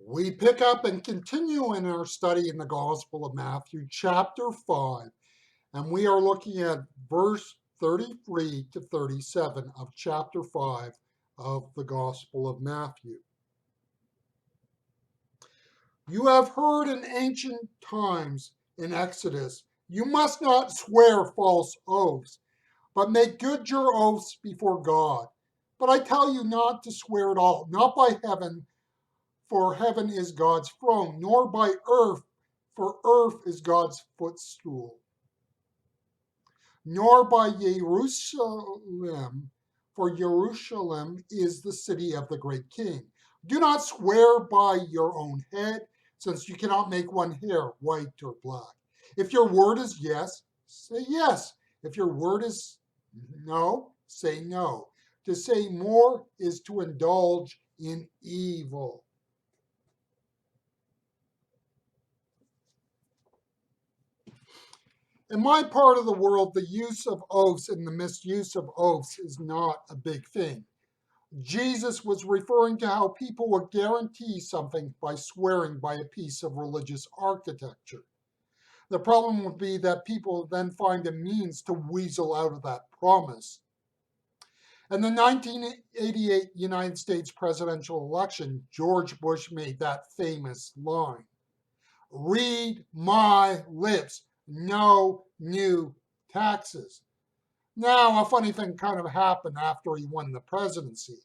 We pick up and continue in our study in the Gospel of Matthew, chapter 5, and we are looking at verse 33 to 37 of chapter 5 of the Gospel of Matthew. You have heard in ancient times in Exodus, you must not swear false oaths, but make good your oaths before God. But I tell you not to swear at all, not by heaven, for heaven is God's throne, nor by earth, for earth is God's footstool, nor by Jerusalem, for Jerusalem is the city of the great king. Do not swear by your own head, since you cannot make one hair white or black. If your word is yes, say yes. If your word is no, say no. To say more is to indulge in evil. In my part of the world, the use of oaths and the misuse of oaths is not a big thing. Jesus was referring to how people would guarantee something by swearing by a piece of religious architecture. The problem would be that people then find a means to weasel out of that promise. In the 1988 United States presidential election, George Bush made that famous line, "Read my lips, no new taxes." Now, a funny thing kind of happened after he won the presidency.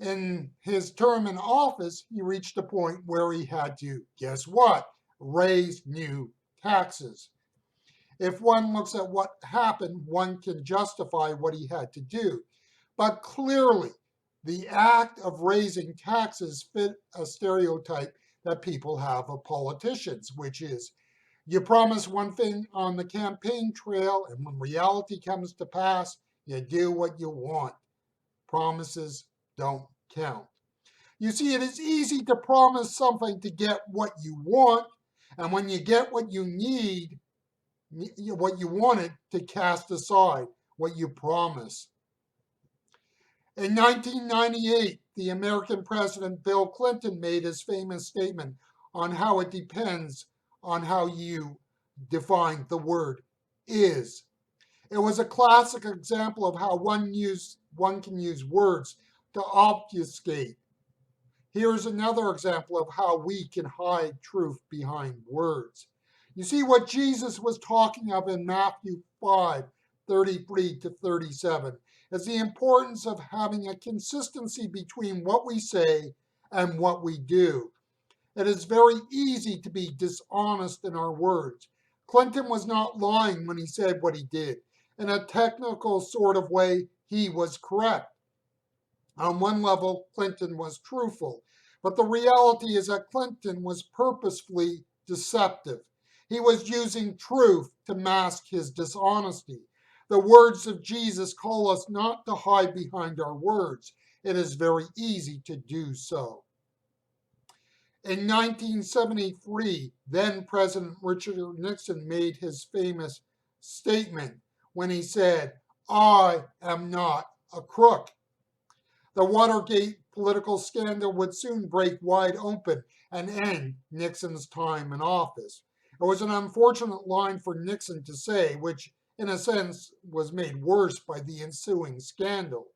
In his term in office, he reached a point where he had to, guess what, raise new taxes. If one looks at what happened, one can justify what he had to do. But clearly, the act of raising taxes fit a stereotype that people have of politicians, which is you promise one thing on the campaign trail, and when reality comes to pass, you do what you want. Promises don't count. You see, it is easy to promise something to get what you want, and when you get what you need, what you wanted, to cast aside what you promise. In 1998, the American President Bill Clinton made his famous statement on how it depends on how you define the word is. It was a classic example of how one can use words to obfuscate. Here's another example of how we can hide truth behind words. You see what Jesus was talking of in Matthew 5:33 to 37 is the importance of having a consistency between what we say and what we do. It is very easy to be dishonest in our words. Clinton was not lying when he said what he did. In a technical sort of way, he was correct. On one level, Clinton was truthful, but the reality is that Clinton was purposefully deceptive. He was using truth to mask his dishonesty. The words of Jesus call us not to hide behind our words. It is very easy to do so. In 1973, then President Richard Nixon made his famous statement when he said, "I am not a crook." The Watergate political scandal would soon break wide open and end Nixon's time in office. It was an unfortunate line for Nixon to say, which in a sense was made worse by the ensuing scandal.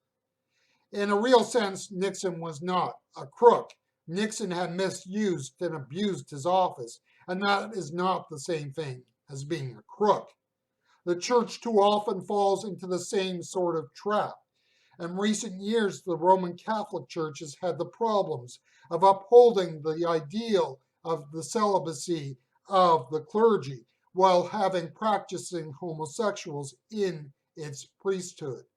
In a real sense, Nixon was not a crook. Nixon had misused and abused his office, and that is not the same thing as being a crook. The church too often falls into the same sort of trap. In recent years, the Roman Catholic Church has had the problems of upholding the ideal of the celibacy of the clergy while having practicing homosexuals in its priesthood.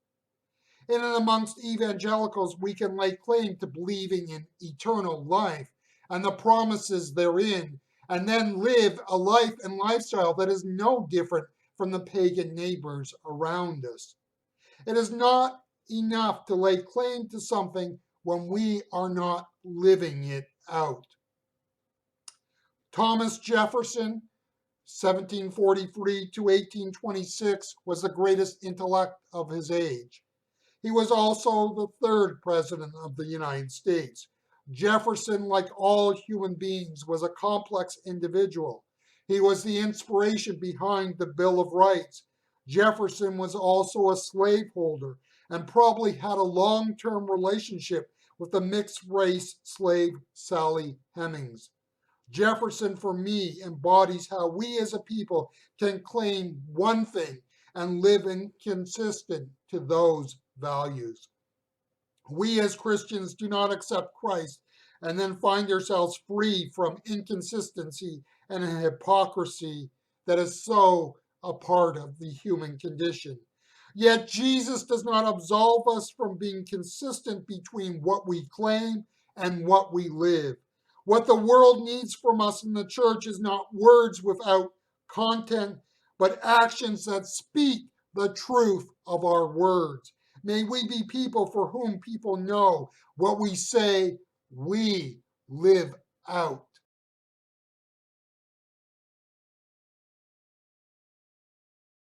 In and amongst evangelicals, we can lay claim to believing in eternal life and the promises therein, and then live a life and lifestyle that is no different from the pagan neighbors around us. It is not enough to lay claim to something when we are not living it out. Thomas Jefferson, 1743 to 1826, was the greatest intellect of his age. He was also the third president of the United States. Jefferson, like all human beings, was a complex individual. He was the inspiration behind the Bill of Rights. Jefferson was also a slaveholder and probably had a long term relationship with the mixed race slave Sally Hemings. Jefferson, for me, embodies how we as a people can claim one thing and live inconsistent to those values. We as Christians do not accept Christ and then find ourselves free from inconsistency and hypocrisy that is so a part of the human condition. Yet Jesus does not absolve us from being consistent between what we claim and what we live. What the world needs from us in the church is not words without content, but actions that speak the truth of our words. May we be people for whom people know what we say we live out.